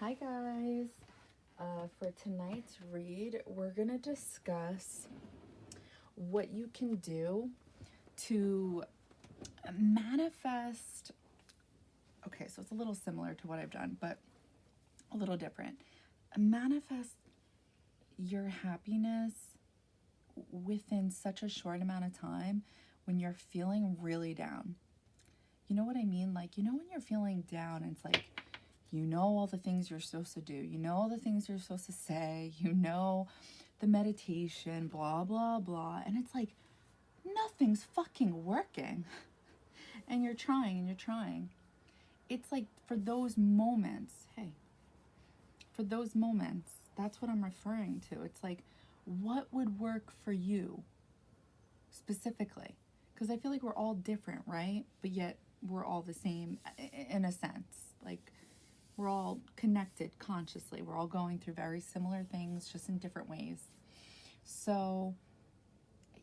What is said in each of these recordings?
Hi guys, for tonight's read, we're going to discuss what you can do to manifest. Okay, so it's a little similar to what I've done, but a little different. Manifest your happiness within such a short amount of time when you're feeling really down. You know what I mean? Like, when you're feeling down, and it's like, all the things you're supposed to do. All the things you're supposed to say. The meditation, blah, blah, blah. And it's like, nothing's fucking working. And you're trying and you're trying. It's like for those moments, that's what I'm referring to. It's like, what would work for you specifically? Because I feel like we're all different, right? But yet we're all the same in a sense. Like, we're all connected consciously. We're all going through very similar things, just in different ways. So,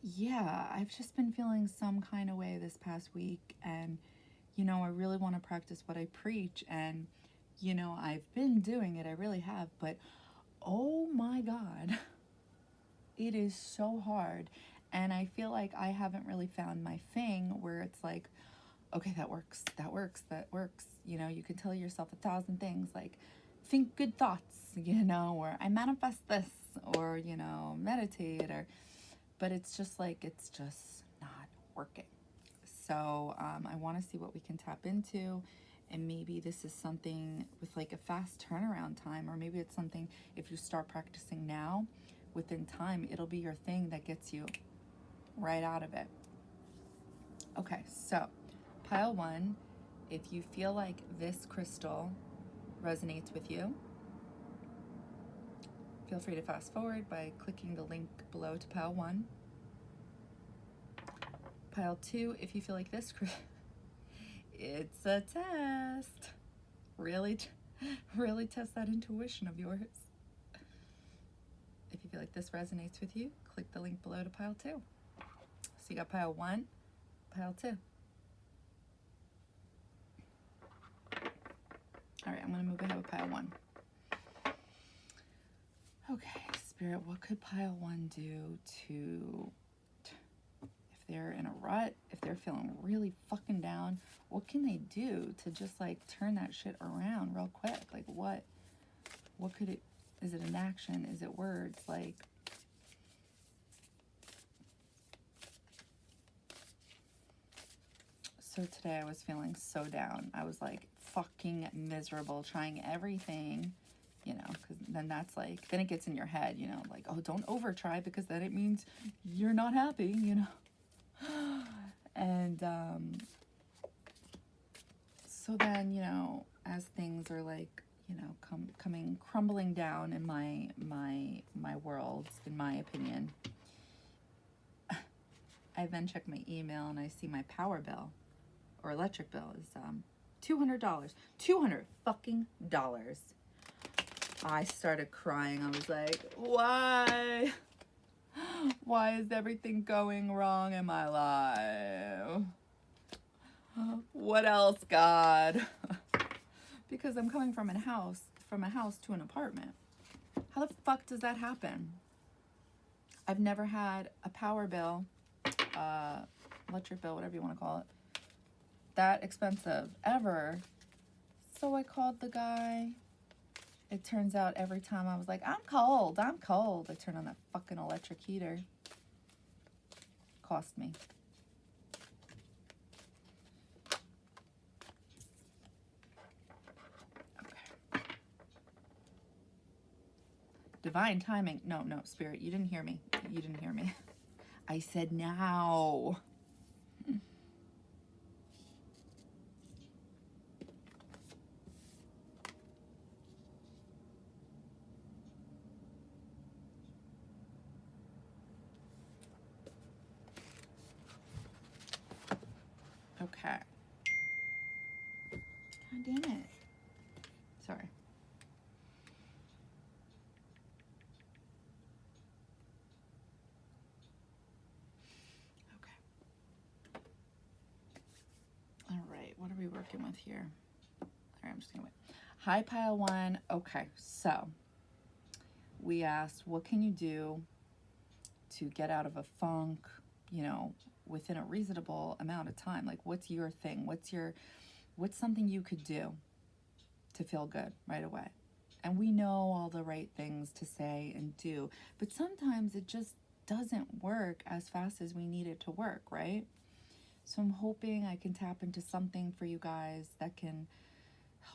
yeah, I've just been feeling some kind of way this past week. And, I really want to practice what I preach. And, I've been doing it. I really have. But, oh my God, it is so hard. And I feel like I haven't really found my thing where it's like, okay, that works. You can tell yourself 1,000 things, like think good thoughts, or I manifest this, or, meditate, but it's just not working. So I want to see what we can tap into. And maybe this is something with like a fast turnaround time, or maybe it's something, if you start practicing now, within time, it'll be your thing that gets you right out of it. Okay, so pile 1, if you feel like this crystal resonates with you, feel free to fast forward by clicking the link below to pile 1. Pile 2, if you feel like this it's a test. Really test that intuition of yours. If you feel like this resonates with you, click the link below to pile 2. So you got pile 1, pile 2. All right, I'm going to move ahead with pile 1. Okay, Spirit, what could pile 1 do to, if they're in a rut, if they're feeling really fucking down, what can they do to just like turn that shit around real quick? Like what could it, is it an action? Is it words? Like, so today I was feeling so down. I was like fucking miserable, trying everything, because then that's like, then it gets in your head, like, oh, don't over try, because then it means you're not happy, And so then, as things are like, coming crumbling down in my world, in my opinion, I then check my email and I see my power bill or electric bill is $200. $200 fucking dollars. I started crying. I was like, why? Why is everything going wrong in my life? What else, God? Because I'm coming from a house to an apartment. How the fuck does that happen? I've never had a power bill, electric bill, whatever you want to call it, that expensive ever. So I called the guy. It turns out every time I was like, I'm cold. I turn on that fucking electric heater. Cost me. Okay. Divine timing. No, Spirit, you didn't hear me. I said now. Okay. God damn it. Sorry. Okay. All right. What are we working with here? All right, I'm just going to wait. Hi, pile one. Okay, so we asked, what can you do to get out of a funk, you know, within a reasonable amount of time? Like, what's your thing? What's something you could do to feel good right away? And we know all the right things to say and do, but sometimes it just doesn't work as fast as we need it to work, right? So I'm hoping I can tap into something for you guys that can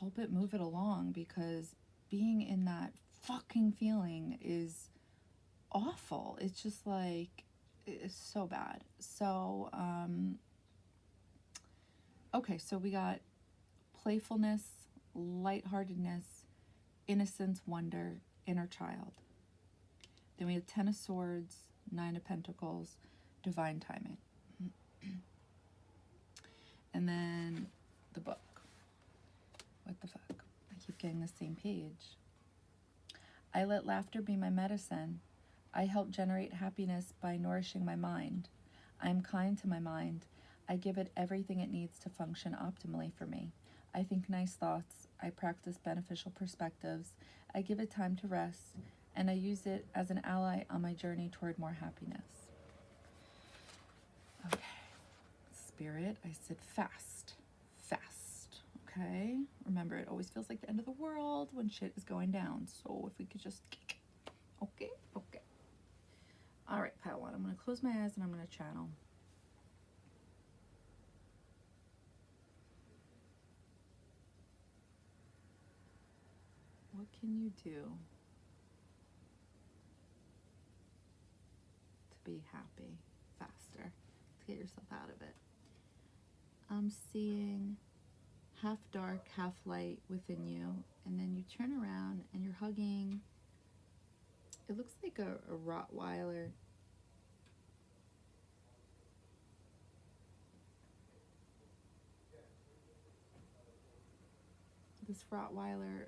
help it move it along, because being in that fucking feeling is awful. It's just like, it's so bad. So, okay, so we got playfulness, lightheartedness, innocence, wonder, inner child. Then we have 10 of Swords, 9 of Pentacles, divine timing. And then the book. What the fuck? I keep getting the same page. I let laughter be my medicine. I help generate happiness by nourishing my mind. I am kind to my mind. I give it everything it needs to function optimally for me. I think nice thoughts. I practice beneficial perspectives. I give it time to rest, and I use it as an ally on my journey toward more happiness. Okay. Spirit, I said fast. Fast. Okay? Remember, it always feels like the end of the world when shit is going down. So if we could just... Okay? Okay. All right, pile one. I'm going to close my eyes and I'm going to channel. What can you do to be happy faster, to get yourself out of it? I'm seeing half dark, half light within you, and then you turn around and you're hugging. It looks like a Rottweiler. This Rottweiler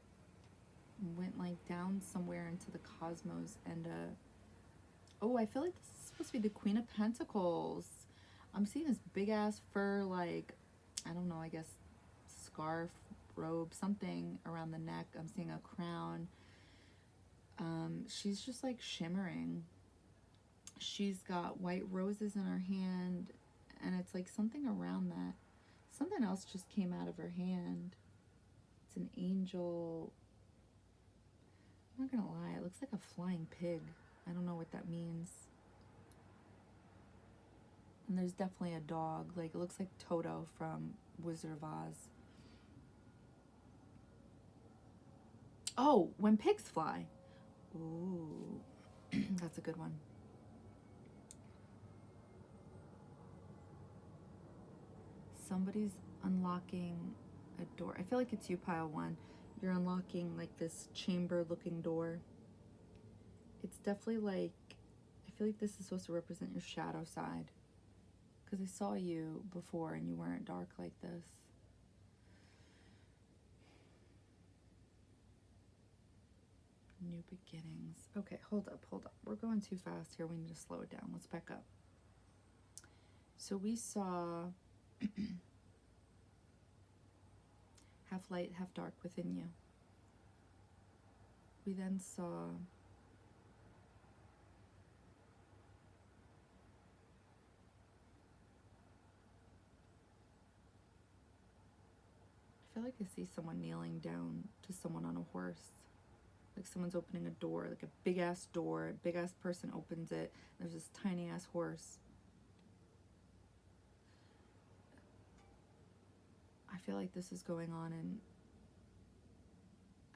went like down somewhere into the cosmos, and oh, I feel like this is supposed to be the Queen of Pentacles. I'm seeing this big ass fur, like, I don't know, I guess scarf, robe, something around the neck. I'm seeing a crown. She's just like shimmering. She's got white roses in her hand, and it's like something around that. Something else just came out of her hand. It's an angel. I'm not gonna lie, it looks like a flying pig. I don't know what that means. And there's definitely a dog. Like, it looks like Toto from Wizard of Oz. Oh, when pigs fly. Ooh, that's a good one. Somebody's unlocking a door. I feel like it's you, pile one. You're unlocking like this chamber looking door. It's definitely like, I feel like this is supposed to represent your shadow side, because I saw you before and you weren't dark like this. New beginnings. Okay, hold up. We're going too fast here. We need to slow it down. Let's back up. So we saw half light, half dark within you. We then saw I feel like I see someone kneeling down to someone on a horse. Like someone's opening a door, like a big ass door. A big ass person opens it. There's this tiny ass horse. I feel like this is going on, and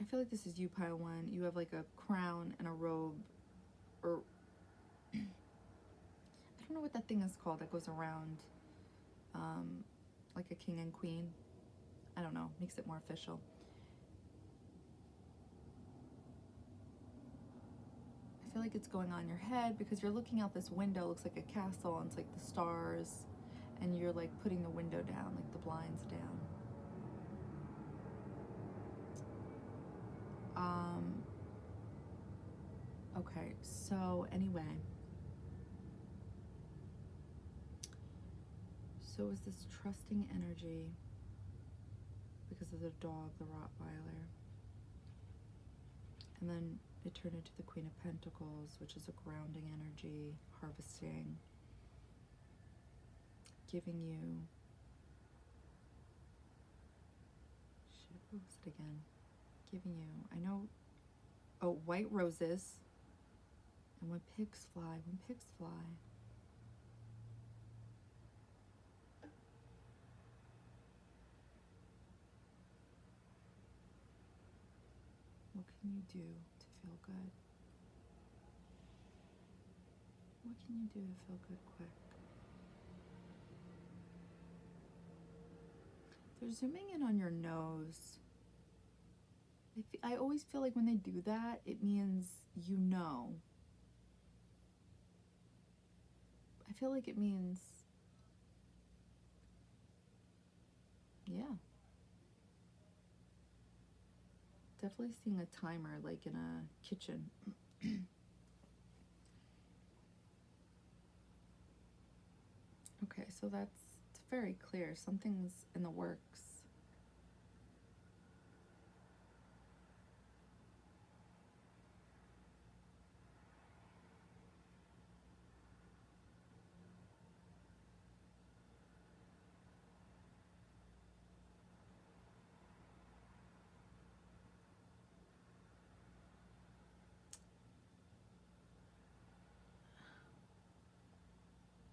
I feel like this is you, pile one. You have like a crown and a robe, or I don't know what that thing is called that goes around, like a king and queen. I don't know, makes it more official. I feel like it's going on your head because you're looking out this window. It looks like a castle, and it's like the stars, and you're like putting the window down, like the blinds down. Okay, so anyway. So is this trusting energy because of the dog, the Rottweiler. And then it turned into the Queen of Pentacles, which is a grounding energy, harvesting, giving you, shit, what was it again? Giving you, I know, oh, white roses, and when pigs fly, what can you do to feel good? What can you do to feel good quick? They're zooming in on your nose. I always feel like when they do that, it means you know. I feel like it means, yeah. Definitely seeing a timer like in a kitchen. Okay, so it's very clear. Something's in the works.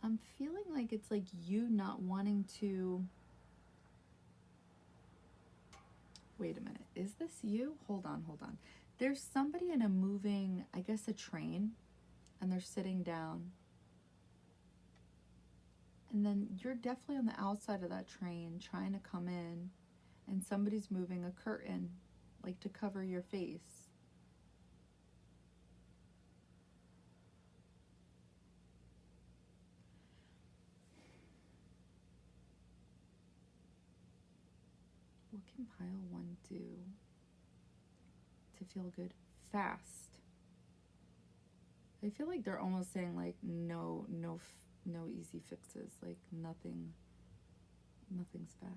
I'm feeling like it's like you not wanting to... Wait a minute. Is this you? Hold on. There's somebody in a moving, I guess a train, and they're sitting down. And then you're definitely on the outside of that train trying to come in, and somebody's moving a curtain, like to cover your face. What can pile 1 do to feel good fast? I feel like they're almost saying like no easy fixes, like nothing's fast.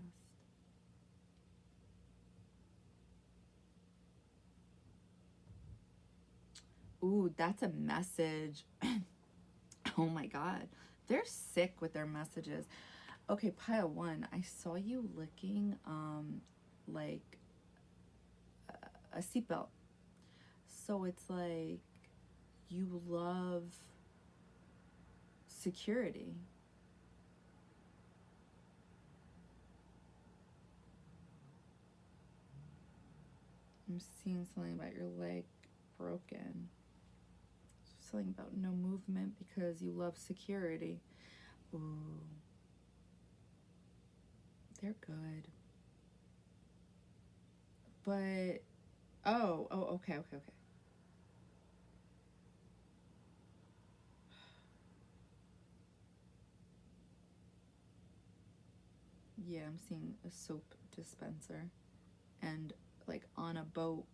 Ooh, that's a message. Oh my God, they're sick with their messages. Okay, pile 1, I saw you licking like a seatbelt. So it's like you love security. I'm seeing something about your leg broken. Something about no movement because you love security. Ooh. They're good. But, okay. Yeah, I'm seeing a soap dispenser and like on a boat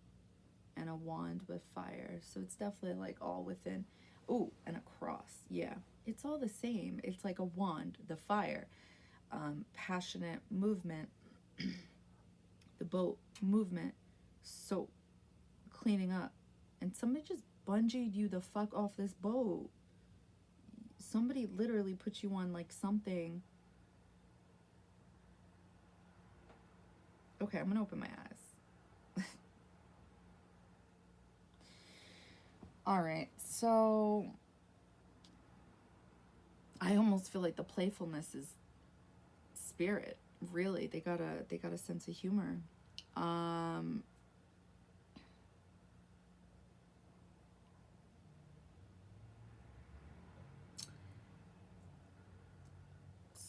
and a wand with fire. So it's definitely like all within. Ooh, and a cross. Yeah, it's all the same. It's like a wand, the fire, passionate movement, the boat movement, soap, cleaning up. And somebody just bungeed you the fuck off this boat. Somebody literally put you on like something. Okay, I'm gonna open my eyes. All right, so I almost feel like the playfulness is spirit. Really, they got a sense of humor.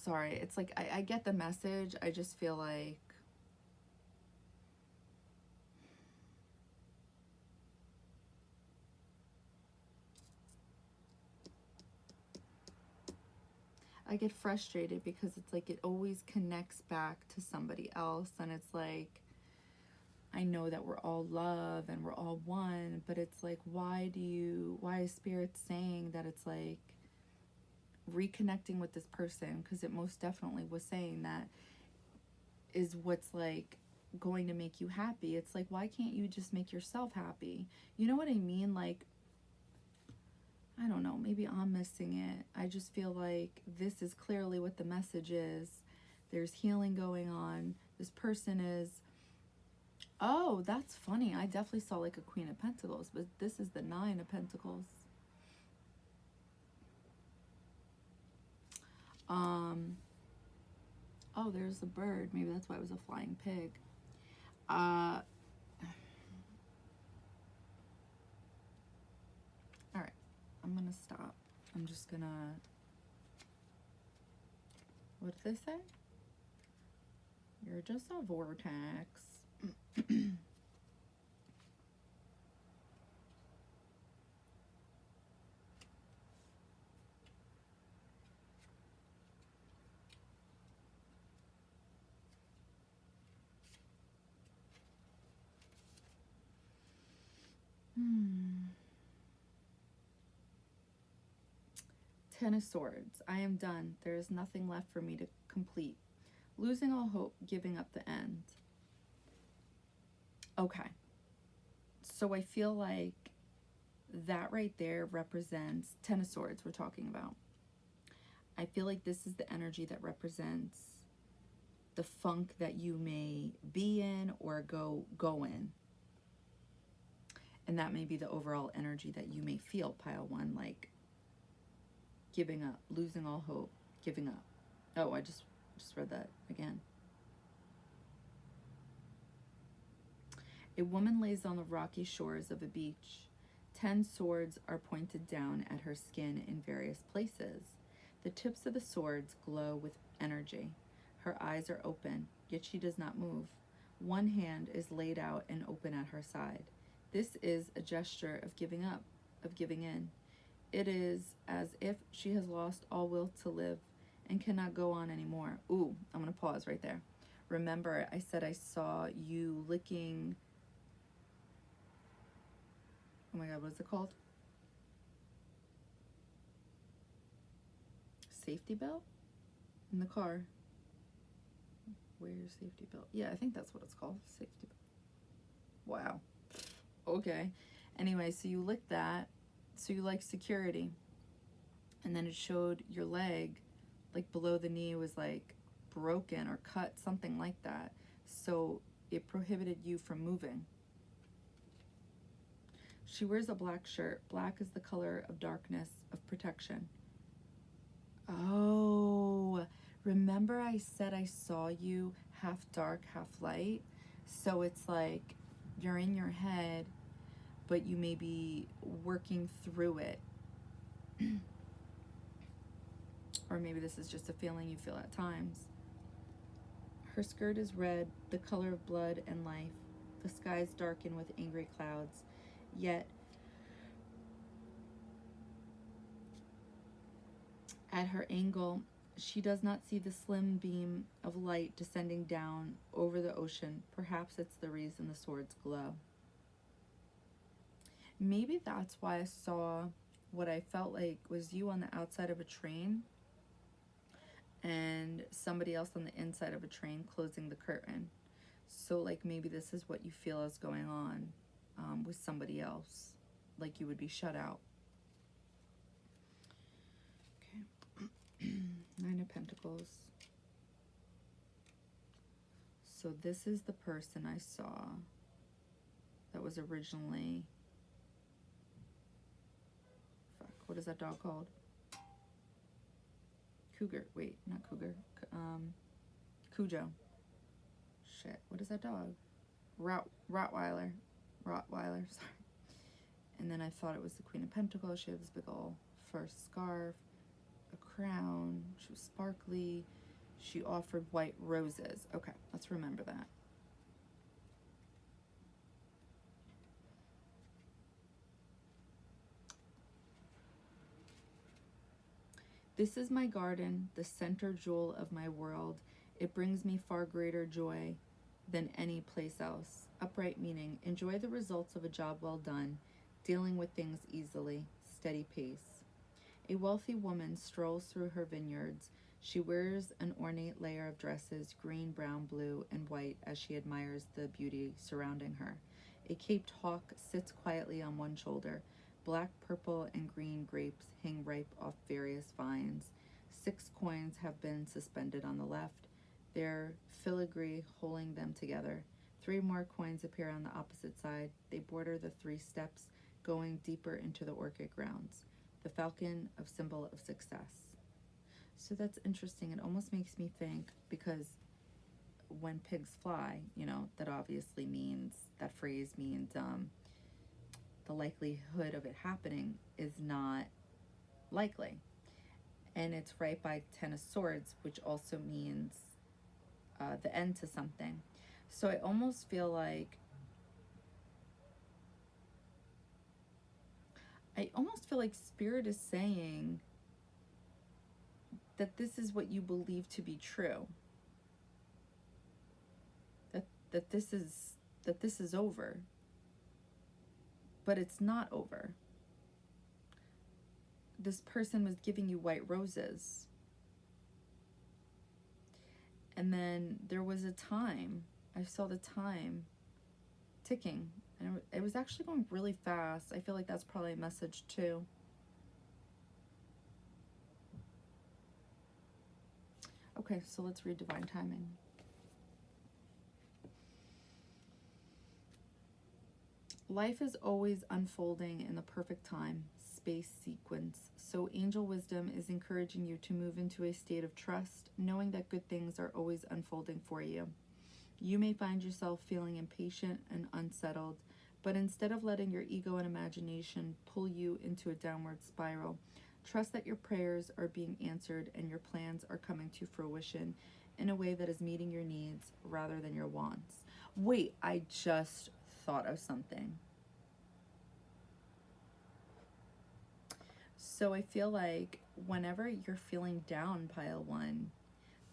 Sorry, it's like I get the message. I just feel like I get frustrated because it's like it always connects back to somebody else, and it's like I know that we're all love and we're all one, but it's like why is spirit saying that it's like reconnecting with this person, because it most definitely was saying that is what's like going to make you happy. It's like, why can't you just make yourself happy? You know what I mean? Like, I don't know, maybe I'm missing it. I just feel like this is clearly what the message is. There's healing going on. This person is, oh, that's funny. I definitely saw like a Queen of Pentacles, but this is the Nine of Pentacles. Oh, there's a bird. Maybe that's why it was a flying pig. All right, I'm gonna stop. I'm just gonna, what did they say? You're just a vortex. Ten of Swords. I am done. There is nothing left for me to complete. Losing all hope, giving up the end. Okay. So I feel like that right there represents Ten of Swords we're talking about. I feel like this is the energy that represents the funk that you may be in or go in. And that may be the overall energy that you may feel, pile one, like giving up, losing all hope, giving up. Oh, I just read that again. A woman lays on the rocky shores of a beach. 10 swords are pointed down at her skin in various places. The tips of the swords glow with energy. Her eyes are open, yet she does not move. One hand is laid out and open at her side. This is a gesture of giving up, of giving in. It is as if she has lost all will to live and cannot go on anymore. Ooh, I'm going to pause right there. Remember, I said I saw you licking, oh my God, what is it called? Safety belt? In the car. Wear your safety belt. Yeah, I think that's what it's called. Safety belt. Wow. Okay. Anyway, so you licked that. So you like security. And then it showed your leg, like below the knee was like broken or cut, something like that. So it prohibited you from moving. She wears a black shirt. Black is the color of darkness, of protection. Oh, remember I said I saw you half dark, half light? So it's like you're in your head, but you may be working through it. Or maybe this is just a feeling you feel at times. Her skirt is red, the color of blood and life. The skies darken with angry clouds. Yet, at her angle, she does not see the slim beam of light descending down over the ocean. Perhaps it's the reason the swords glow. Maybe that's why I saw what I felt like was you on the outside of a train and somebody else on the inside of a train closing the curtain. So like maybe this is what you feel is going on with somebody else, like you would be shut out. Okay. Nine of Pentacles. So this is the person I saw that was originally, fuck, what is that dog called? Cougar. Wait, not cougar. Cujo. Shit, what is that dog? Rottweiler. Sorry. And then I thought it was the Queen of Pentacles. She had this big old fur scarf, a crown. She was sparkly. She offered white roses. Okay, let's remember that. This is my garden, the center jewel of my world. It brings me far greater joy than any place else. Upright meaning, enjoy the results of a job well done, dealing with things easily, steady pace. A wealthy woman strolls through her vineyards. She wears an ornate layer of dresses, green, brown, blue, and white, as she admires the beauty surrounding her. A caped hawk sits quietly on one shoulder. Black, purple, and green grapes hang ripe off various vines. 6 coins have been suspended on the left, their filigree holding them together. 3 more coins appear on the opposite side. They border the 3 steps, going deeper into the orchid grounds. The falcon, of symbol of success. So that's interesting. It almost makes me think, because when pigs fly, that obviously means, that phrase means the likelihood of it happening is not likely. And it's right by 10 of Swords, which also means the end to something. So I almost feel like Spirit is saying that this is what you believe to be true. That this is over. But it's not over. This person was giving you white roses. And then there was a time, I saw the time ticking, and it was actually going really fast. I feel like that's probably a message too. Okay, so let's read divine timing. Life is always unfolding in the perfect time, space sequence. So angel wisdom is encouraging you to move into a state of trust, knowing that good things are always unfolding for you. You may find yourself feeling impatient and unsettled, but instead of letting your ego and imagination pull you into a downward spiral, trust that your prayers are being answered and your plans are coming to fruition in a way that is meeting your needs rather than your wants. Wait, I just thought of something. So I feel like whenever you're feeling down, pile 1,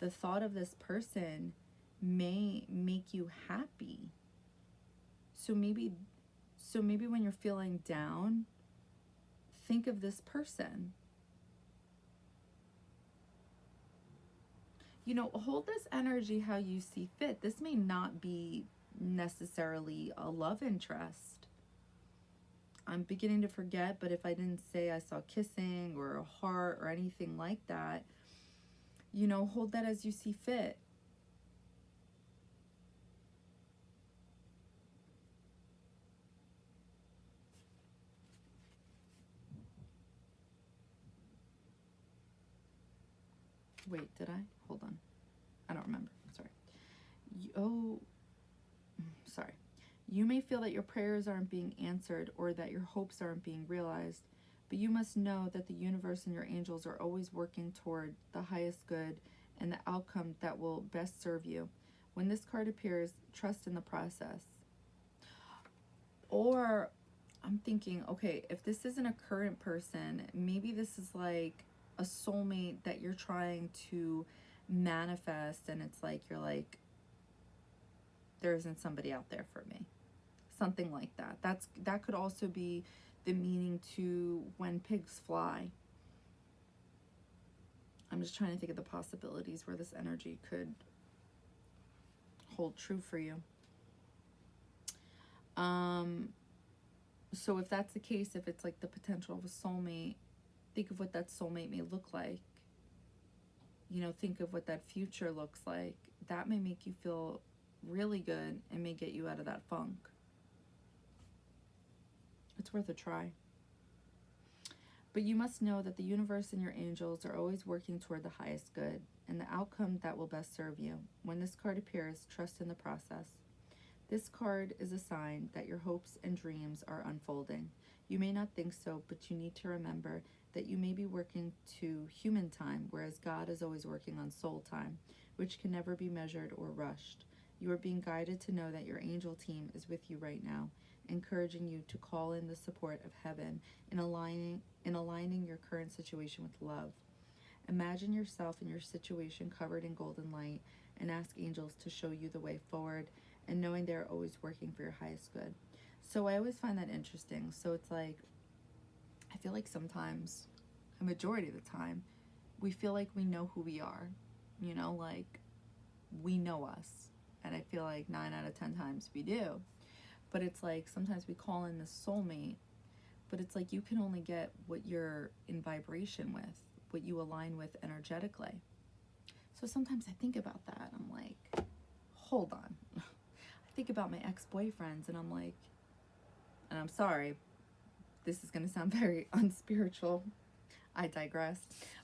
the thought of this person may make you happy. So maybe when you're feeling down, think of this person. Hold this energy how you see fit. This may not be necessarily a love interest. I'm beginning to forget, but if I didn't say I saw kissing or a heart or anything like that, hold that as you see fit. Wait, did I? Hold on. I don't remember. Sorry. Sorry. You may feel that your prayers aren't being answered or that your hopes aren't being realized, but you must know that the universe and your angels are always working toward the highest good and the outcome that will best serve you. When this card appears, trust in the process. Or I'm thinking, okay, if this isn't a current person, maybe this is like a soulmate that you're trying to manifest, and it's like you're like, there isn't somebody out there for me. Something like that. That could also be the meaning to when pigs fly. I'm just trying to think of the possibilities where this energy could hold true for you. So if that's the case, if it's like the potential of a soulmate, think of what that soulmate may look like. Think of what that future looks like. That may make you feel really good and may get you out of that funk. It's worth a try. But you must know that the universe and your angels are always working toward the highest good and the outcome that will best serve you. When this card appears, trust in the process. This card is a sign that your hopes and dreams are unfolding. You may not think so, but you need to remember that you may be working to human time, whereas God is always working on soul time, which can never be measured or rushed. You are being guided to know that your angel team is with you right now, encouraging you to call in the support of heaven in aligning your current situation with love. Imagine yourself in your situation covered in golden light and ask angels to show you the way forward, and knowing they're always working for your highest good. So I always find that interesting. So it's like, I feel like sometimes, a majority of the time, we feel like we know who we are, you know, like we know us. And I feel like 9 out of 10 times we do. But it's like sometimes we call in the soulmate, but it's like you can only get what you're in vibration with, what you align with energetically. So sometimes I think about that. I'm like, hold on. I think about my ex-boyfriends and I'm like, and I'm sorry, this is going to sound very unspiritual. I digress.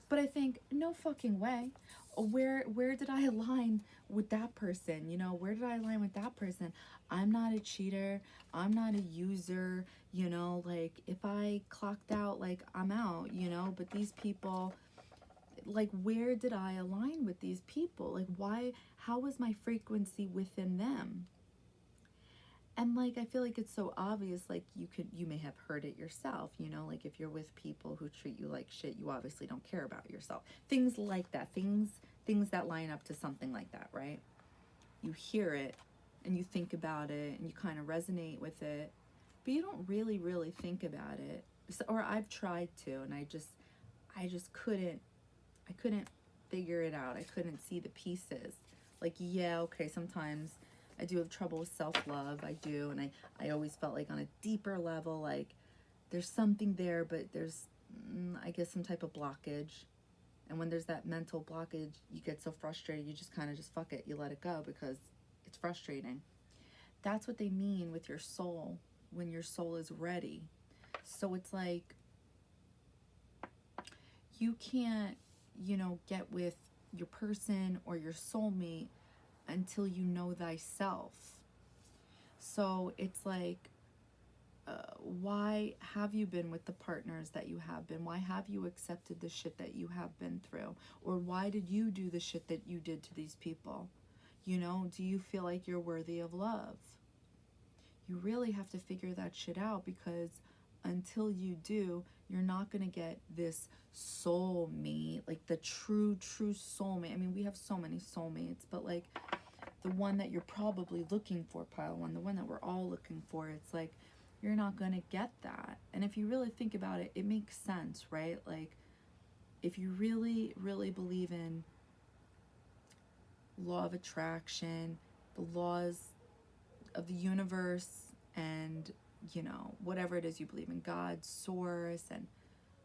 But I think, no fucking way. Where did I align with that person? You know, where did I align with that person? I'm not a cheater. I'm not a user. You know, like if I clocked out, like I'm out, you know, but these people, like where did I align with these people? Like why, how was my frequency within them? And like I feel like it's so obvious, like you may have heard it yourself, you know, like if you're with people who treat you like shit, you obviously don't care about yourself. Things like that, things that line up to something like that, right? You hear it and you think about it and you kind of resonate with it, but you don't really think about it. So, or I've tried to, and I just couldn't figure it out. I couldn't see the pieces. Like, yeah, okay, sometimes I do have trouble with self-love. I do. And I always felt like on a deeper level, like there's something there, but there's, I guess, some type of blockage. And when there's that mental blockage, you get so frustrated, you just kind of just fuck it. You let it go because it's frustrating. That's what they mean with your soul, when your soul is ready. So it's like, you can't, you know, get with your person or your soulmate until you know thyself. So it's like, why have you been with the partners that you have been? Why have you accepted the shit that you have been through? Or why did you do the shit that you did to these people? You know, do you feel like you're worthy of love? You really have to figure that shit out, because until you do, you're not going to get this soulmate, like the true soulmate. I mean, we have so many soulmates, but like the one that you're probably looking for, pile one, the one that we're all looking for, it's like you're not going to get that. And if you really think about it, it makes sense, right? Like if you really believe in law of attraction, the laws of the universe, and you know, whatever it is you believe in, God, source, and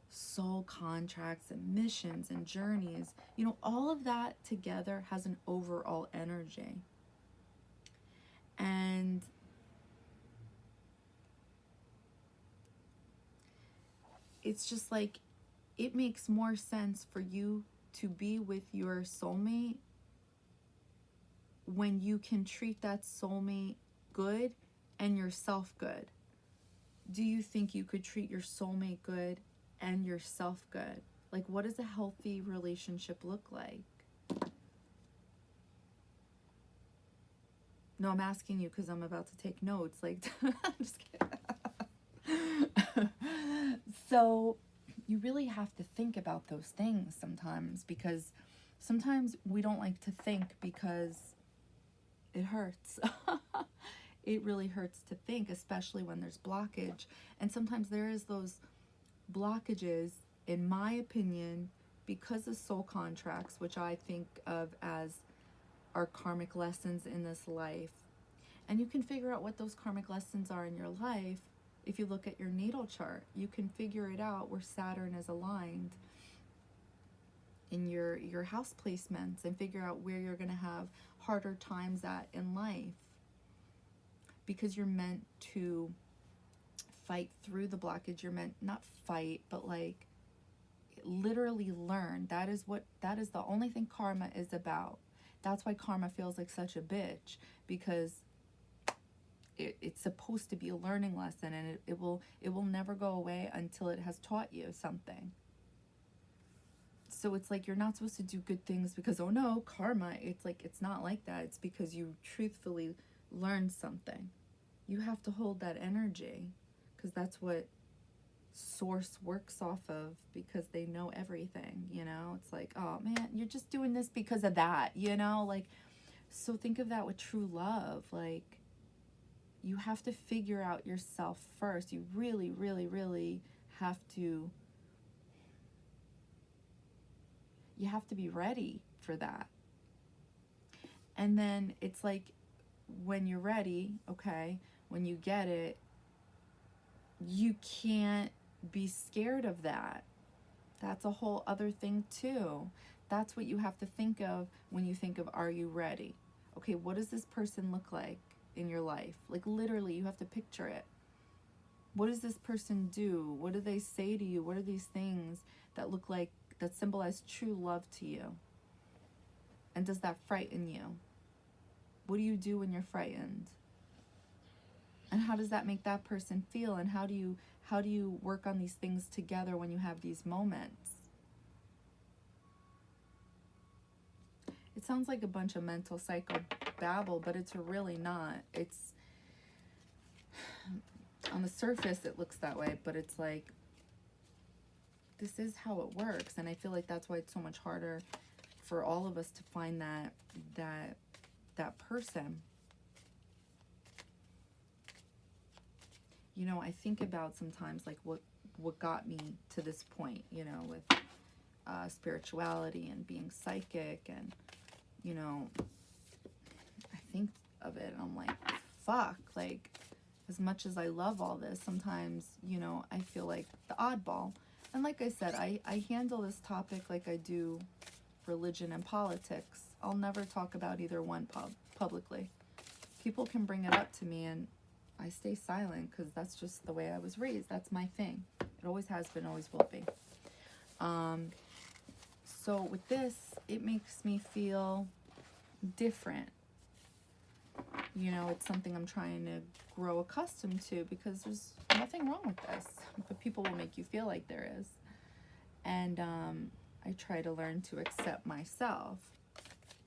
soul contracts and missions and journeys, you know, all of that together has an overall energy. And it's just like, it makes more sense for you to be with your soulmate when you can treat that soulmate good and yourself good. Do you think you could treat your soulmate good and yourself good? Like, what does a healthy relationship look like? No, I'm asking you because I'm about to take notes. Like, I'm just kidding. So you really have to think about those things sometimes, because sometimes we don't like to think because it hurts. It really hurts to think, especially when there's blockage. And sometimes there is those blockages, in my opinion, because of soul contracts, which I think of as our karmic lessons in this life. And you can figure out what those karmic lessons are in your life. If you look at your natal chart, you can figure it out where Saturn is aligned in your house placements, and figure out where you're going to have harder times at in life, because you're meant to fight through the blockage. You're meant, not fight, but like literally learn. That is the only thing karma is about. That's why karma feels like such a bitch, because it's supposed to be a learning lesson, and it will never go away until it has taught you something. So it's like, you're not supposed to do good things because, oh no, karma. It's like, it's not like that. It's because you truthfully learned something. You have to hold that energy, because that's what source works off of, because they know everything, you know? It's like, oh man, you're just doing this because of that, you know? Like, so think of that with true love. Like, you have to figure out yourself first. You really have to You have to be ready for that. And then it's like, when you're ready, okay, when you get it, you can't be scared of that. That's a whole other thing too. That's what you have to think of when you think of, are you ready? Okay, what does this person look like in your life? Like literally, you have to picture it. What does this person do? What do they say to you? What are these things that look like, that symbolize true love to you? And does that frighten you? What do you do when you're frightened? And how does that make that person feel? And how do you work on these things together when you have these moments? It sounds like a bunch of mental psychobabble, but it's really not. It's, on the surface it looks that way, but it's like, this is how it works. And I feel like that's why it's so much harder for all of us to find that person. You know, I think about sometimes like what got me to this point, you know, with spirituality and being psychic, and you know, I think of it and I'm like, fuck, like, as much as I love all this, sometimes, you know, I feel like the oddball. And like I said, I handle this topic like I do religion and politics. I'll never talk about either one publicly. People can bring it up to me and I stay silent because that's just the way I was raised. That's my thing. It always has been, always will be. So with this, it makes me feel different. You know, it's something I'm trying to grow accustomed to, because there's nothing wrong with this, but people will make you feel like there is. And I try to learn to accept myself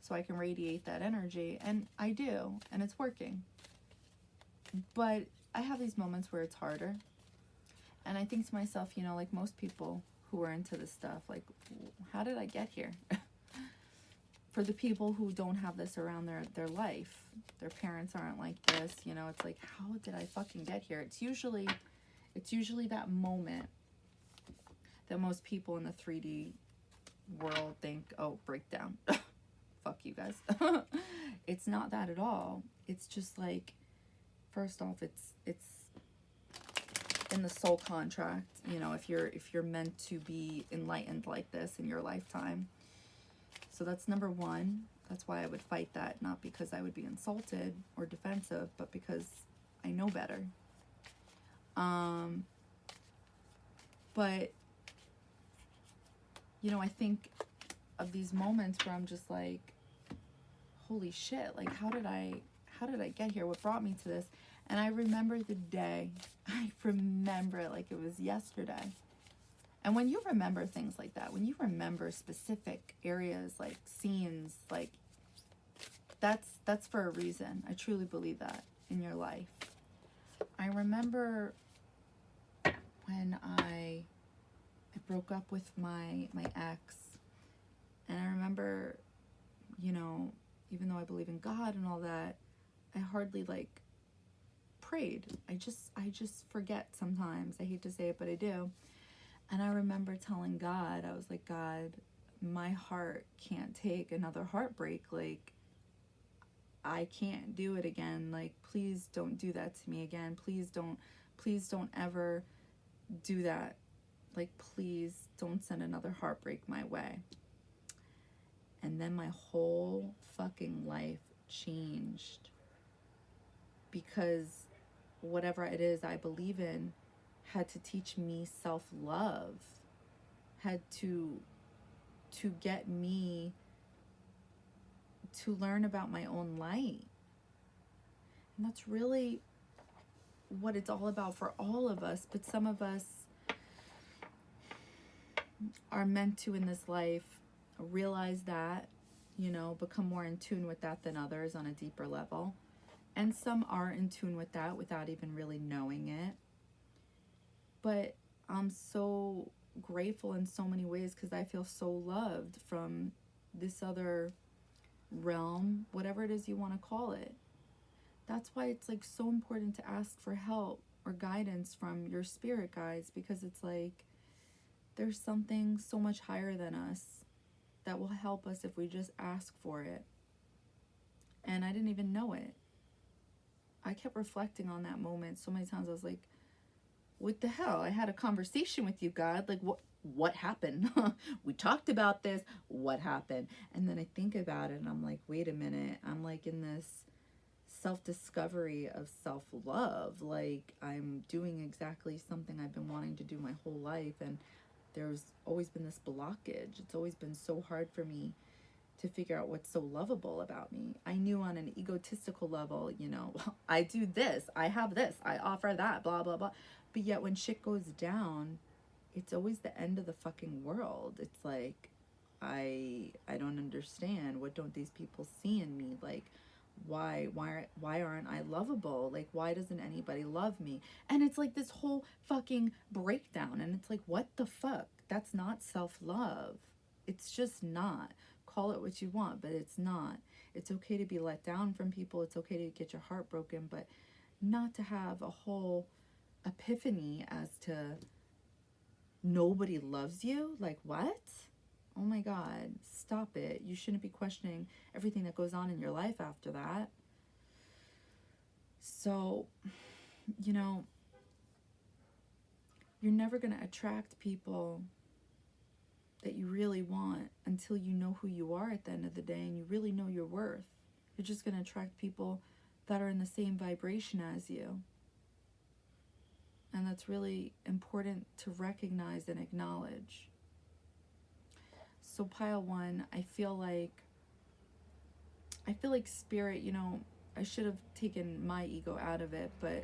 so I can radiate that energy, and I do, and it's working. But I have these moments where it's harder, and I think to myself, you know, like most people who are into this stuff, like, how did I get here? For the people who don't have this around their life, their parents aren't like this, you know, it's like, how did I fucking get here? It's usually that moment that most people in the 3D world think, oh, breakdown. Fuck you guys. It's not that at all. It's just like, first off, it's in the soul contract, you know, if you're meant to be enlightened like this in your lifetime. So that's number one. That's why I would fight that, not because I would be insulted or defensive, but because I know better. But you know, I think of these moments where I'm just like, holy shit, like how did I get here? What brought me to this? And I remember the day. I remember it like it was yesterday. And when you remember things like that, when you remember specific areas, like scenes, like that's for a reason. I truly believe that in your life. I remember when I broke up with my ex, and I remember, you know, even though I believe in God and all that, I hardly like prayed. I just forget sometimes. I hate to say it, but I do. And I remember telling God, I was like, God, my heart can't take another heartbreak. Like, I can't do it again. Like, please don't do that to me again. Please don't ever do that. Like, please don't send another heartbreak my way. And then my whole fucking life changed, because whatever it is I believe in had to teach me self-love, had to get me to learn about my own light. And that's really what it's all about for all of us. But some of us are meant to, in this life, realize that, you know, become more in tune with that than others on a deeper level. And some are in tune with that without even really knowing it. But I'm so grateful in so many ways, because I feel so loved from this other realm, whatever it is you want to call it. That's why it's like so important to ask for help or guidance from your spirit guides, because it's like there's something so much higher than us that will help us if we just ask for it. And I didn't even know it. I kept reflecting on that moment so many times. I was like, what the hell? I had a conversation with you, God. Like, what happened? We talked about this. What happened? And then I think about it and I'm like, wait a minute. I'm like in this self-discovery of self-love. Like, I'm doing exactly something I've been wanting to do my whole life. And there's always been this blockage. It's always been so hard for me to figure out what's so lovable about me. I knew on an egotistical level, you know, I do this, I have this, I offer that, blah, blah, blah. But yet when shit goes down, it's always the end of the fucking world. It's like, I don't understand. What don't these people see in me? Like, why aren't I lovable? Like, why doesn't anybody love me? And it's like this whole fucking breakdown. And it's like, what the fuck? That's not self-love. It's just not. Call it what you want, but it's not. It's okay to be let down from people. It's okay to get your heart broken, but not to have a whole epiphany as to nobody loves you. Like, what? Oh my God, stop it. You shouldn't be questioning everything that goes on in your life after that. So, you know, you're never going to attract people that you really want until you know who you are at the end of the day and you really know your worth. You're just going to attract people that are in the same vibration as you. And that's really important to recognize and acknowledge. So pile one, I feel like spirit, you know, I should have taken my ego out of it, but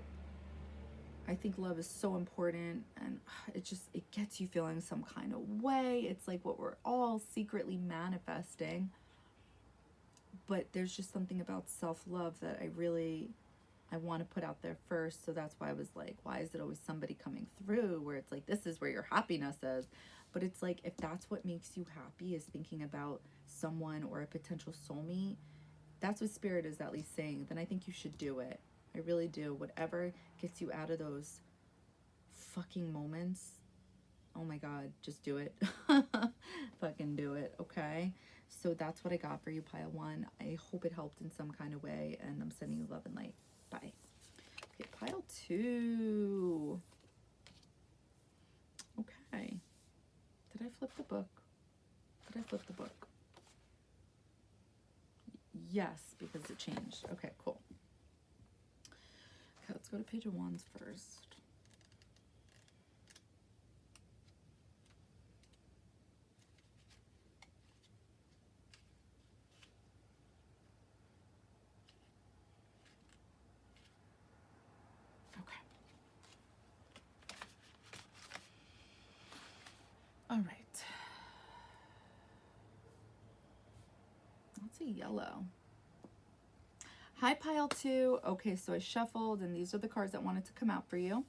I think love is so important, and it gets you feeling some kind of way. It's like what we're all secretly manifesting. But there's just something about self-love that I want to put out there first. So that's why I was like, why is it always somebody coming through where it's like, this is where your happiness is? But it's like, if that's what makes you happy is thinking about someone or a potential soulmate, that's what spirit is at least saying, then I think you should do it. I really do. Whatever gets you out of those fucking moments, oh my God, just do it. Fucking do it, okay? So that's what I got for you, pile one. I hope it helped in some kind of way, and I'm sending you love and light. Bye. Okay, pile two. Okay. Did I flip the book? Did I flip the book? Yes, because it changed. Okay, cool. Okay, let's go to page of wands first. Okay. All right. Let's see, yellow. Hi, pile two. Okay, so I shuffled, and these are the cards that wanted to come out for you.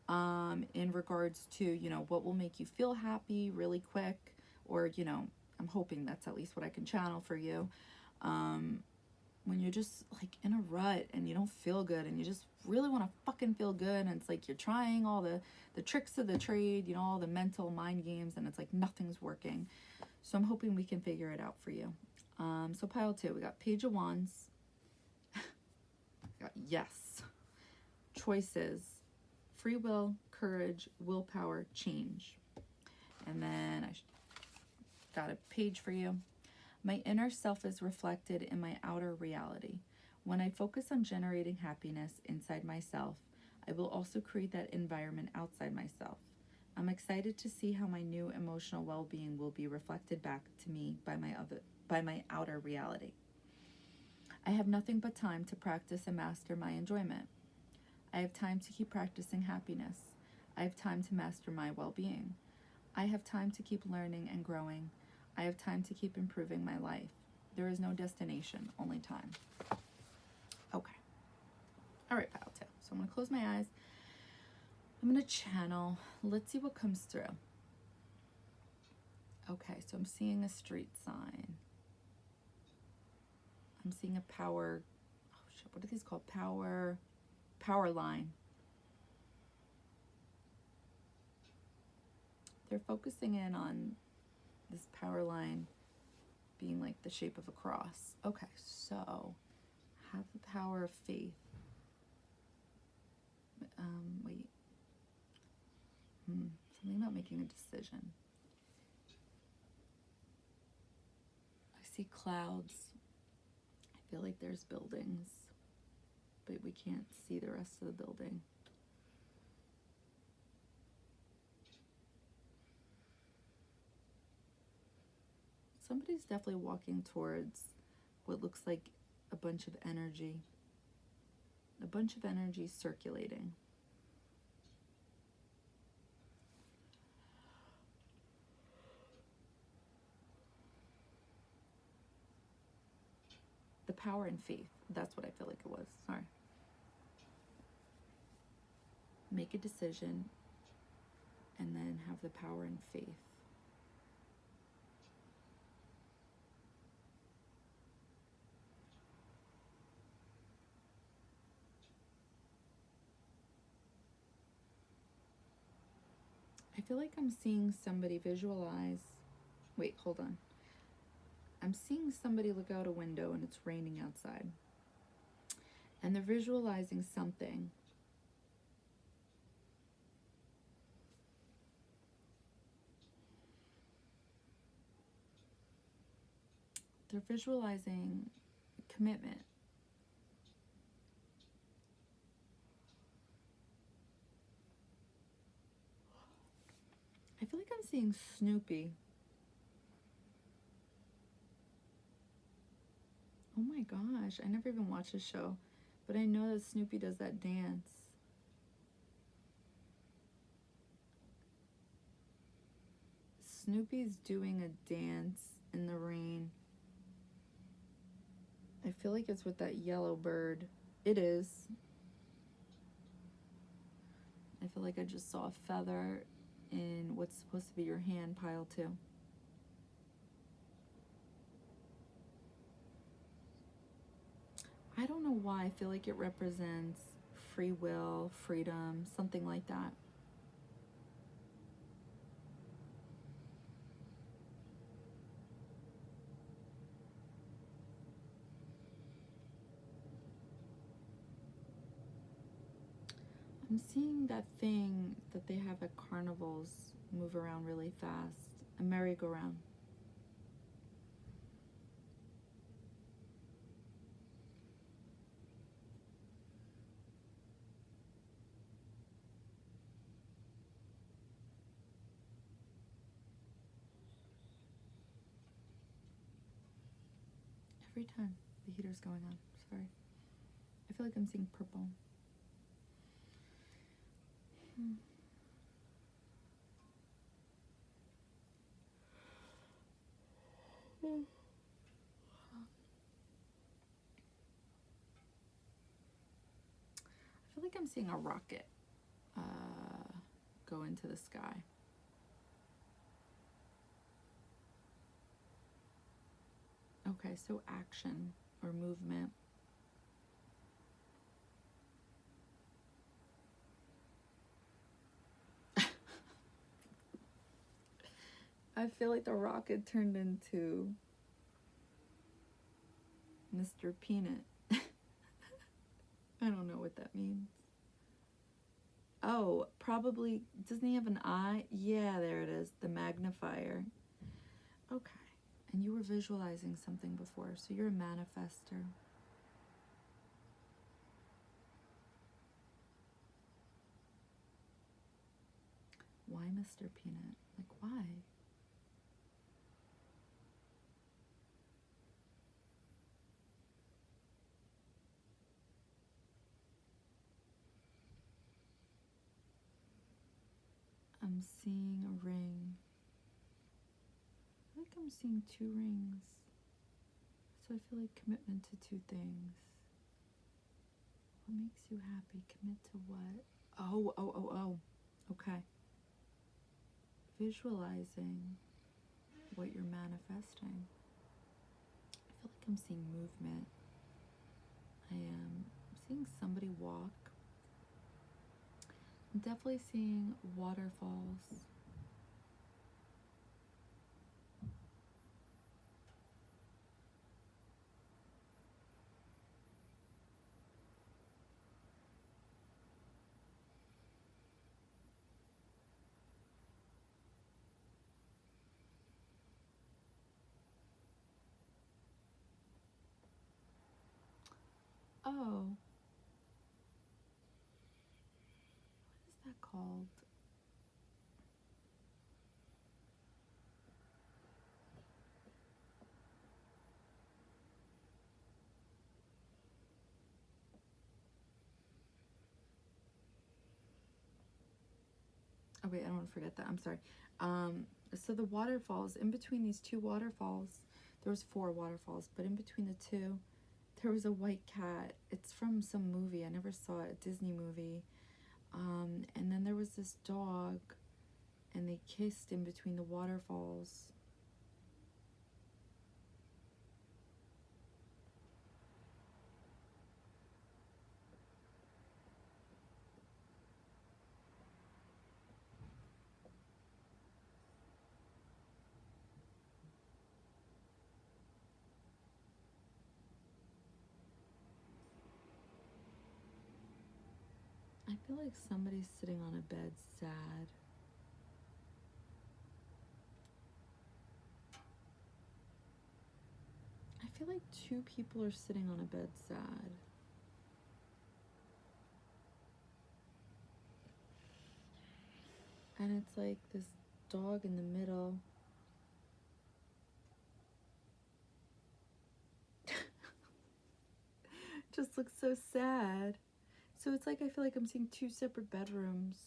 In regards to, you know, what will make you feel happy really quick, or, you know, I'm hoping that's at least what I can channel for you. When you're just like in a rut and you don't feel good and you just really want to fucking feel good, and it's like you're trying all the tricks of the trade, you know, all the mental mind games, and it's like nothing's working. So I'm hoping we can figure it out for you. So pile two, we got page of wands. Got yes, choices, free will, courage, willpower, change. And then I got a page for you. My inner self is reflected in my outer reality. When I focus on generating happiness inside myself, I will also create that environment outside myself. I'm excited to see how my new emotional well-being will be reflected back to me by my outer reality. I have nothing but time to practice and master my enjoyment. I have time to keep practicing happiness. I have time to master my well-being. I have time to keep learning and growing. I have time to keep improving my life. There is no destination, only time. Okay. All right, pile two. So I'm going to close my eyes. I'm going to channel. Let's see what comes through. Okay, so I'm seeing a street sign. I'm seeing a power, oh shit, what are these called? Power line. They're focusing in on this power line being like the shape of a cross. Okay, so have the power of faith. Wait. Something about making a decision. I see clouds. I feel like there's buildings, but we can't see the rest of the building. Somebody's definitely walking towards what looks like a bunch of energy. A bunch of energy circulating. The power and faith. That's what I feel like it was. Sorry. Make a decision and then have the power and faith. I feel like I'm seeing somebody visualize. Wait, hold on. I'm seeing somebody look out a window and it's raining outside. And they're visualizing something. They're visualizing commitment. I feel like I'm seeing Snoopy. Oh my gosh, I never even watched this show, but I know that Snoopy does that dance. Snoopy's doing a dance in the rain. I feel like it's with that yellow bird. It is. I feel like I just saw a feather in what's supposed to be your hand pile too. I don't know why. I feel like it represents free will, freedom, something like that. I'm seeing that thing that they have at carnivals move around really fast, a merry-go-round. Every time the heater's going on, sorry. I feel like I'm seeing purple. I feel like I'm seeing a rocket go into the sky. Okay, so action or movement. I feel like the rocket turned into Mr. Peanut. I don't know what that means. Oh, probably, doesn't he have an eye? Yeah, there it is, the magnifier. Okay, and you were visualizing something before, so you're a manifester. Why Mr. Peanut? Like, why? I'm seeing a ring. I feel like I'm seeing 2 rings. So I feel like commitment to 2 things. What makes you happy? Commit to what? Oh. Okay. Visualizing what you're manifesting. I feel like I'm seeing movement. I am seeing somebody walk. I'm definitely seeing waterfalls. Oh. What is that called? Oh wait, I don't want to forget that. I'm sorry. So the waterfalls, in between these two waterfalls, there was 4 waterfalls, but in between the two, there was a white cat. It's from some movie. I never saw it, a Disney movie. And then there was this dog, and they kissed in between the waterfalls. I feel like somebody's sitting on a bed sad. I feel like 2 people are sitting on a bed sad. And it's like this dog in the middle. Just looks so sad. So it's like I feel like I'm seeing 2 separate bedrooms.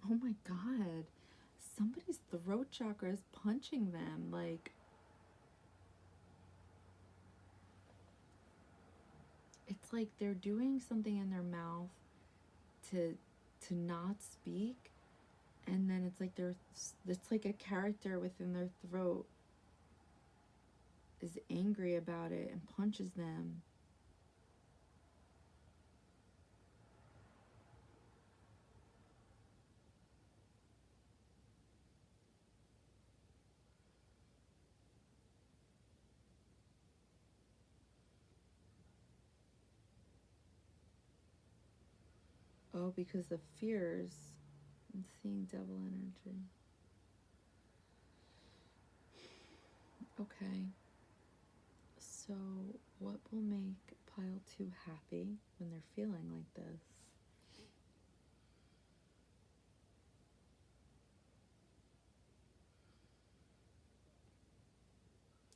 Oh my god. Somebody's throat chakra is punching them. Like, it's like they're doing something in their mouth to not speak, and then it's like a character within their throat is angry about it and punches them. Oh, because of fears. I'm seeing devil energy. Okay. So, what will make pile 2 happy when they're feeling like this?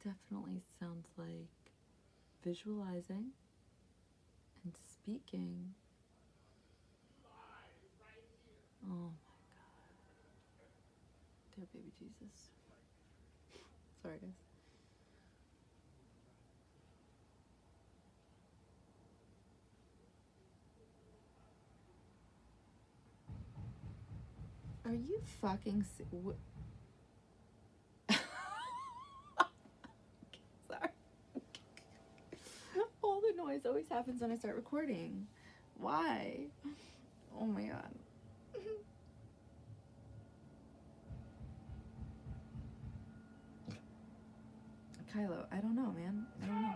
Definitely sounds like visualizing and speaking. Oh my god. Dear baby Jesus. Sorry, guys. Are you fucking Sorry. All the noise always happens when I start recording. Why? Oh my god. Kylo, I don't know, man. I don't know.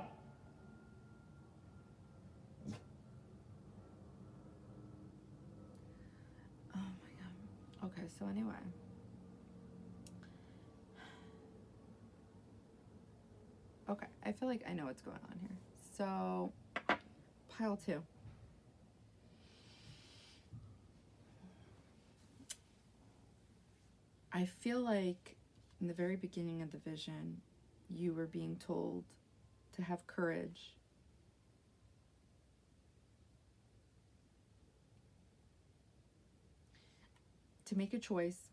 Oh my god. Okay, so anyway. Okay, I feel like I know what's going on here. So, pile 2. I feel like in the very beginning of the vision, you were being told to have courage. To make a choice,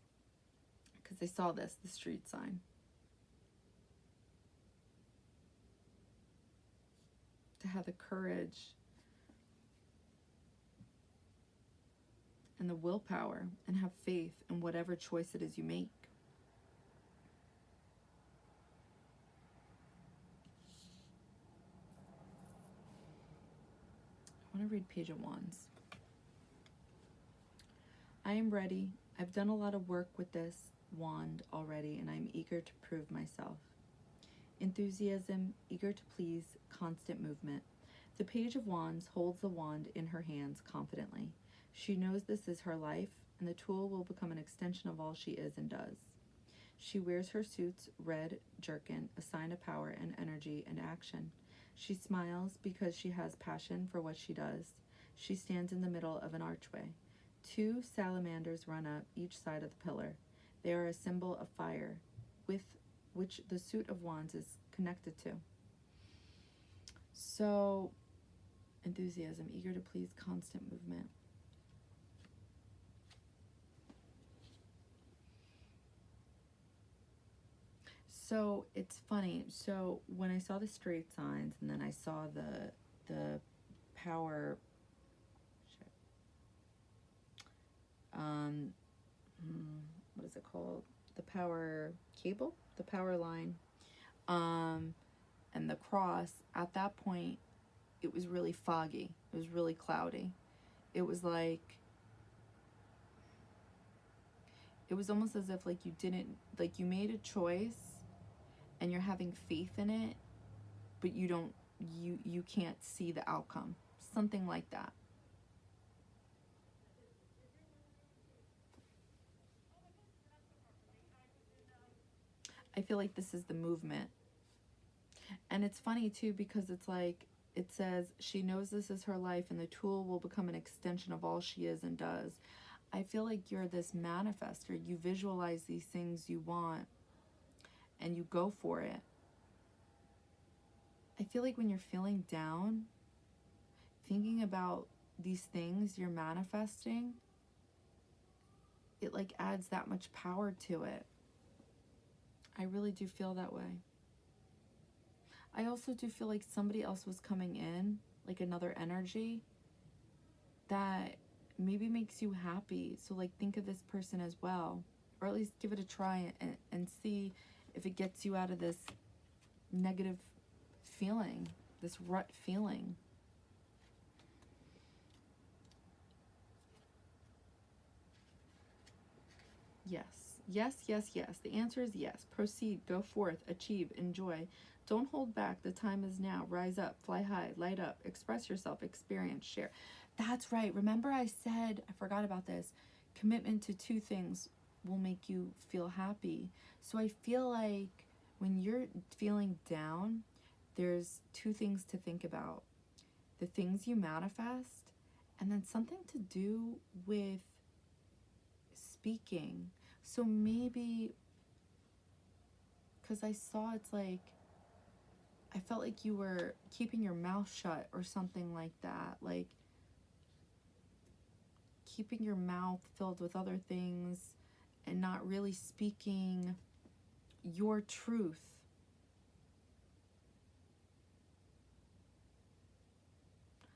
because they saw the street sign. To have the courage and the willpower and have faith in whatever choice it is you make. I want to read Page of Wands. I am ready. I've done a lot of work with this wand already, and I'm eager to prove myself. Enthusiasm, eager to please, constant movement. The Page of Wands holds the wand in her hands confidently. She knows this is her life, and the tool will become an extension of all she is and does. She wears her suit's red jerkin, a sign of power and energy and action. She smiles because she has passion for what she does. She stands in the middle of an archway. 2 salamanders run up each side of the pillar. They are a symbol of fire, with which the suit of wands is connected to. So, enthusiasm, eager to please, constant movement. So it's funny. So when I saw the straight signs, and then I saw the power, what is it called? The power cable, the power line, and the cross. At that point, it was really foggy. It was really cloudy. It was like, it was almost as if like you didn't, like you made a choice and you're having faith in it, but you can't see the outcome. Something like that. I feel like this is the movement. And it's funny too, because it's like, it says she knows this is her life and the tool will become an extension of all she is and does. I feel like you're this manifester. You visualize these things you want and you go for it. I feel like when you're feeling down, thinking about these things you're manifesting, it like adds that much power to it. I really do feel that way. I also do feel like somebody else was coming in, like another energy that maybe makes you happy. So like think of this person as well, or at least give it a try and see if it gets you out of this negative feeling, this rut feeling. Yes. Yes, yes, yes. The answer is yes. Proceed, go forth, achieve, enjoy. Don't hold back. The time is now. Rise up, fly high, light up, express yourself, experience, share. That's right. Remember I said, I forgot about this, commitment to 2 things will make you feel happy. So I feel like when you're feeling down, there's 2 things to think about. The things you manifest, and then something to do with speaking. So maybe, because I saw it's like, I felt like you were keeping your mouth shut or something like that. Like keeping your mouth filled with other things and not really speaking your truth.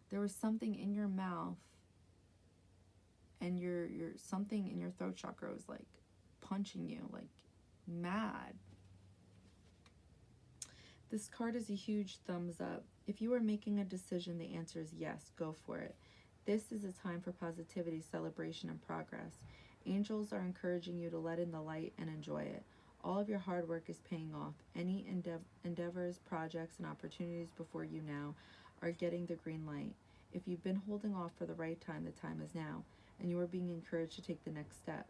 There was something in your mouth and your something in your throat chakra was like punching you, like mad. This card is a huge thumbs up. If you are making a decision, the answer is yes, go for it. This is a time for positivity, celebration, and progress. Angels are encouraging you to let in the light and enjoy it. All of your hard work is paying off. Any endeavors, projects, and opportunities before you now are getting the green light. If you've been holding off for the right time, the time is now, and you are being encouraged to take the next step.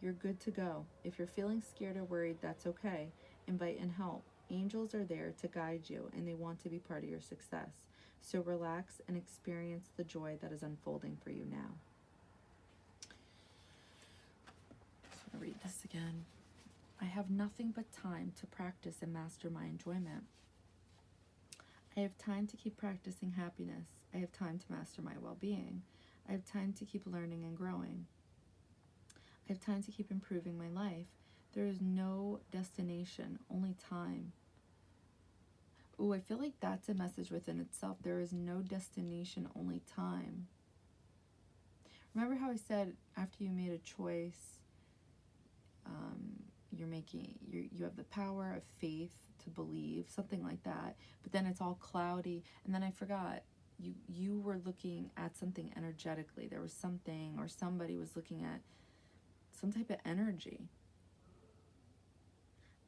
You're good to go. If you're feeling scared or worried, that's okay. Invite and help. Angels are there to guide you, and they want to be part of your success. So relax and experience the joy that is unfolding for you now. I'm going to read this again. I have nothing but time to practice and master my enjoyment. I have time to keep practicing happiness. I have time to master my well-being. I have time to keep learning and growing. I have time to keep improving my life. There is no destination, only time. Ooh, I feel like that's a message within itself. There is no destination, only time. Remember how I said after you made a choice, you have the power of faith to believe, something like that. But then it's all cloudy. And then I forgot, you were looking at something energetically. There was something, or somebody was looking at some type of energy.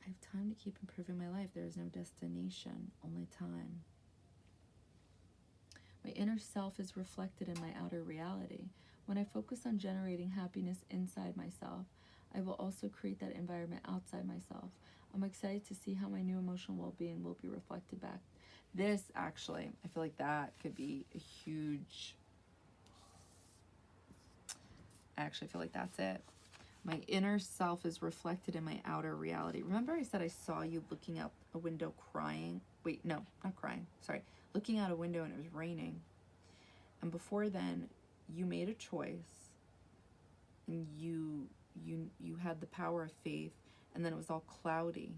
I have time to keep improving my life. There is no destination, only time. My inner self is reflected in my outer reality. When I focus on generating happiness inside myself, I will also create that environment outside myself. I'm excited to see how my new emotional well-being will be reflected back. This, actually, I feel like that could be a huge... I actually feel like that's it. My inner self is reflected in my outer reality. Remember I said I saw you looking out a window crying? Wait, no, not crying. Sorry. Looking out a window and it was raining. And before then, you made a choice. And you had the power of faith. And then it was all cloudy.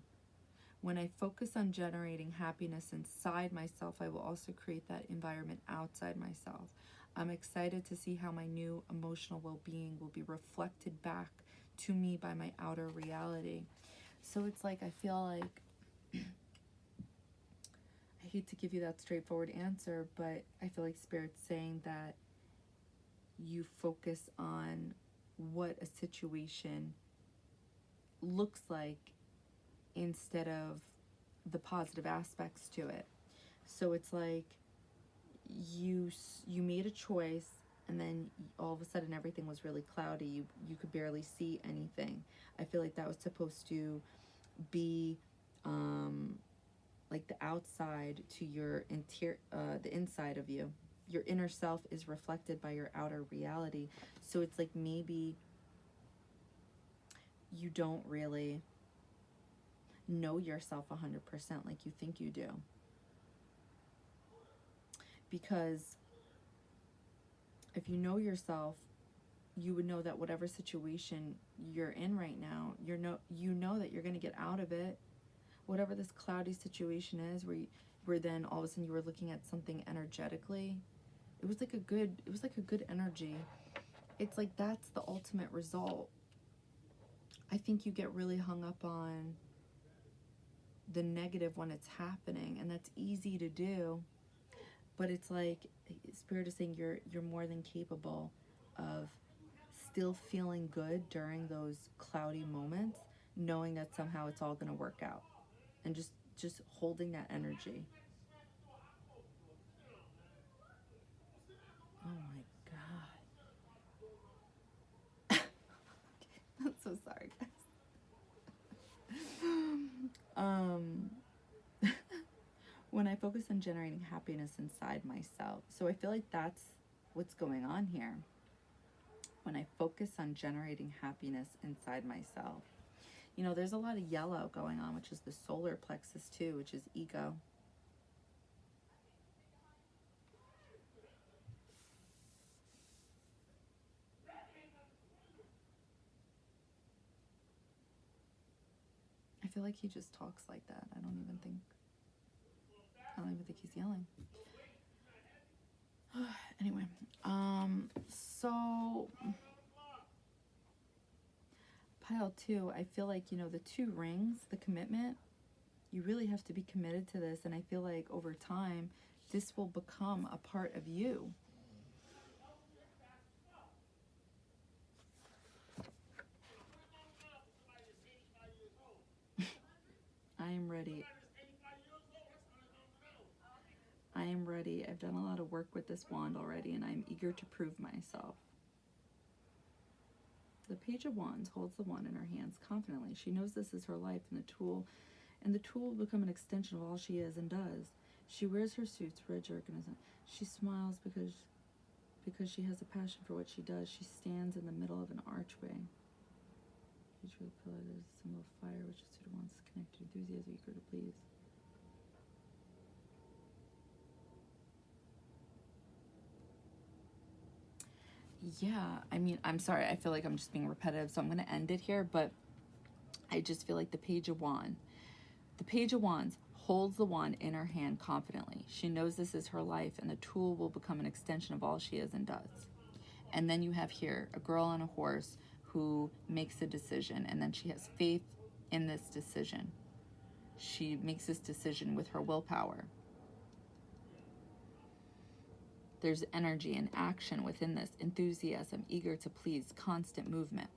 When I focus on generating happiness inside myself, I will also create that environment outside myself. I'm excited to see how my new emotional well-being will be reflected back to me by my outer reality. So it's like, I feel like, I hate to give you that straightforward answer, but I feel like Spirit's saying that you focus on what a situation looks like instead of the positive aspects to it. So it's like you made a choice, and then all of a sudden everything was really cloudy. You could barely see anything. I feel like that was supposed to be like the outside to your the inside of you. Your inner self is reflected by your outer reality. So it's like maybe you don't really know yourself 100% like you think you do. Because if you know yourself, you would know that whatever situation you're in right now, you know that you're going to get out of it. Whatever this cloudy situation is, where then all of a sudden you were looking at something energetically, it was like a good energy. It's like that's the ultimate result. I think you get really hung up on the negative when it's happening, and that's easy to do. But it's like Spirit is saying you're more than capable of still feeling good during those cloudy moments, knowing that somehow it's all going to work out, and just holding that energy. Oh my God. I'm so sorry, guys. When I focus on generating happiness inside myself. So I feel like that's what's going on here. When I focus on generating happiness inside myself. You know, there's a lot of yellow going on, which is the solar plexus too, which is ego. I feel like he just talks like that. I don't even think he's yelling. Anyway, so pile 2, I feel like, you know, the 2 rings, the commitment, you really have to be committed to this. And I feel like over time, this will become a part of you. I am ready. I am ready. I've done a lot of work with this wand already, and I'm eager to prove myself. The Page of Wands holds the wand in her hands confidently. She knows this is her life, and the tool will become an extension of all she is and does. She wears her suits for a jerk and isn't. She smiles because she has a passion for what she does. She stands in the middle of an archway. Each real pillar is a symbol of fire, which is to wands connected to enthusiasm, eager to please. Yeah, I mean, I'm sorry. I feel like I'm just being repetitive, so I'm going to end it here. But I just feel like the Page of Wands. The Page of Wands holds the wand in her hand confidently. She knows this is her life, and the tool will become an extension of all she is and does. And then you have here a girl on a horse who makes a decision, and then she has faith in this decision. She makes this decision with her willpower. There's energy and action within this. Enthusiasm, eager to please, constant movement.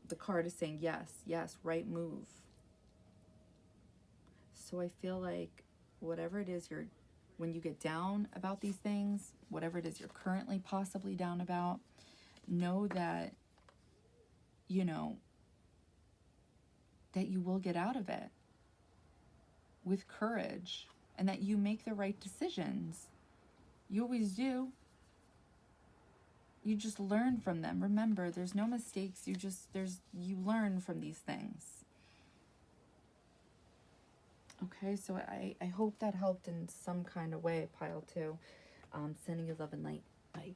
The card is saying yes, yes, right move. So I feel like whatever it is when you get down about these things, whatever it is you're currently possibly down about, know that, you know, that you will get out of it with courage and that you make the right decisions. You always do. You just learn from them. Remember, there's no mistakes. You learn from these things. Okay, so I hope that helped in some kind of way, pile two. Sending you love and light. Bye.